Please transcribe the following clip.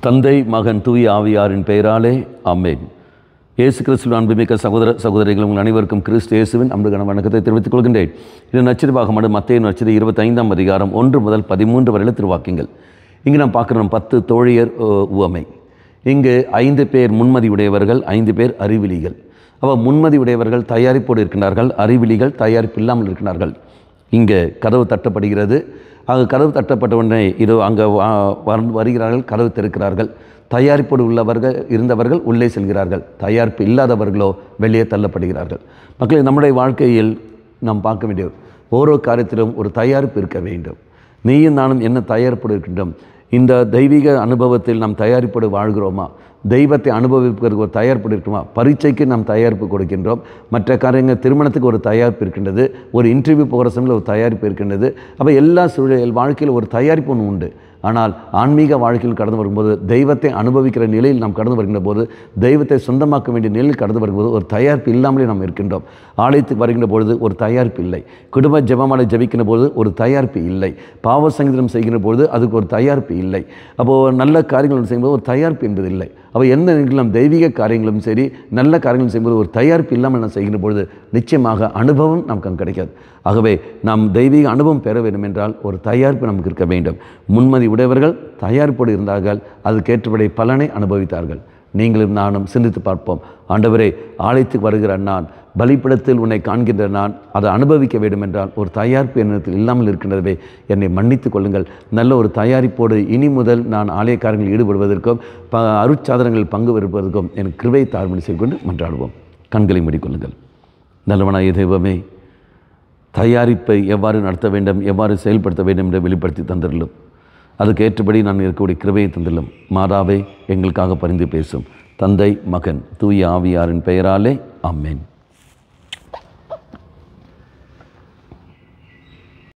தந்தை மகன் தூய ஆவியாரின் பெயராலே ஆமென். இயேசு கிறிஸ்துவின் அன்புமிக்க சகோதர சகோதரிகள் உங்கள் அனைவருக்கும் கிறிஸ்து இயேசுவின் அன்புக்கான வணக்கத்தை தெரிவித்துக் கொள்கின்றேன். இது நற்செய்தியாகம மத்தேயு நற்செய்தி 25ஆம் அதிகாரம் 1 முதல் 13 வரையில திருவாக்கியங்கள். இங்கு நாம் பார்க்குறோம் 10 தோழியர் உவமை. இங்கு 5 பேர் முன்மதி உடையவர்கள், 5 பேர் அறிவிலிகள். முன்மதி உடையவர்கள் தயாரிப்போடு இருக்கின்றார்கள், அறிவிலிகள் தயாரிப்பு இல்லாமல் இருக்கின்றார்கள். இங்கே கதவு தட்டப்படுகிறது. கதவு தட்டப்பட்ட உடனே இதோ அங்கே வருகிறார்கள், கதவு திறக்கிறார்கள். தயாரிப்போடு இருந்தவர்கள் உள்ளே செல்கிறார்கள், தயாரிப்பு இல்லாதவர்களோ வெளியே தள்ளப்படுகிறார்கள். மக்களே, நம்முடைய வாழ்க்கையில் நாம் பார்க்க வேண்டிய ஓரோ காரியத்திலும் ஒரு தயாரிப்பு இருக்க வேண்டும். நீயும் நானும் என்ன தயாரிப்போடு இருக்கின்றோம்? இந்த தெய்வீக அனுபவத்தில் நாம் தயாரிப்போடு வாழ்கிறோமா? தெய்வத்தை அனுபவிப்பதற்கு ஒரு தயாரிப்பு இருக்குமா? பரீட்சைக்கு நாம் தயாரிப்பு கொடுக்கின்றோம். மற்ற காரியங்கள், திருமணத்துக்கு ஒரு தயாரிப்பு இருக்கின்றது, ஒரு இன்டர்வியூ போகிற சமயத்தில் ஒரு தயாரிப்பு இருக்கின்றது. அப்போ எல்லா சூழல் வாழ்க்கையில் ஒரு தயாரிப்பு ஒன்று உண்டு. ஆனால் ஆன்மீக வாழ்க்கையில் கடந்து வரும்போது, தெய்வத்தை அனுபவிக்கிற நிலையில் நாம் கடந்து வருகின்ற போது, தெய்வத்தை சொந்தமாக்க வேண்டிய நிலையில் கடந்து வரும்போது ஒரு தயாரிப்பு இல்லாமலே நாம் இருக்கின்றோம். ஆலயத்துக்கு வருகின்ற பொழுது ஒரு தயாரிப்பு இல்லை, குடும்ப ஜெபமாலை ஜபிக்கின்ற போது ஒரு தயாரிப்பு இல்லை, பாவ சங்கீதம் செய்கின்ற பொழுது அதுக்கு ஒரு தயாரிப்பு இல்லை. அப்போது நல்ல காரியங்கள் செய்யும்போது ஒரு தயாரிப்பு என்பது இல்லை. அப்போ எந்த நாம் தெய்வீக காரியங்களும் சரி, நல்ல காரியங்களும் செய்யும்போது ஒரு தயாரிப்பு இல்லாமல் நாம் செய்கின்ற பொழுது நிச்சயமாக அனுபவம் நமக்கு கிடைக்காது. ஆகவே நாம் தெய்வீக அனுபவம் பெற வேண்டும் என்றால் ஒரு தயாரிப்பு நமக்கு இருக்க வேண்டும். முன்மதி உடையவர்கள் தயாரிப்போடு இருந்தார்கள், அதுக்கேற்றபடி பலனை அனுபவித்தார்கள். நீங்களும் நானும் சிந்தித்து பார்ப்போம். ஆண்டவரே, ஆலயத்துக்கு வருகிற நான், பலிப்பிடத்தில் உன்னை காண்கின்ற நான் அதை அனுபவிக்க வேண்டும் என்றால் ஒரு தயாரிப்பு என்னிடத்தில் இல்லாமல் இருக்கின்றதே, என்னை மன்னித்து கொள்ளுங்கள். நல்ல ஒரு தயாரிப்போடு இனி முதல் நான் ஆலய காரியங்களில் ஈடுபடுவதற்கும் அருட்சாதனங்களில் பங்கு பெறுவதற்கும் எனக்கு கிருபை தாழ்மை செய்து கொண்டு மன்றாடுவோம். கண்களை மூடிக்கொள்ளுங்கள். நல்லவனாய தெய்வமே, தயாரிப்பை எவ்வாறு நடத்த வேண்டும், எவ்வாறு செயல்படுத்த வேண்டும் என்று வெளிப்படுத்தி தந்துள்ளோம். அதுக்கு ஏற்றபடி நான் இருக்கக்கூடிய கிருபையை தந்துள்ளோம். மாதாவே, எங்களுக்காக பரிந்து பேசும். தந்தை மகன் தூய ஆவியாரின் பெயராலே ஆமென்.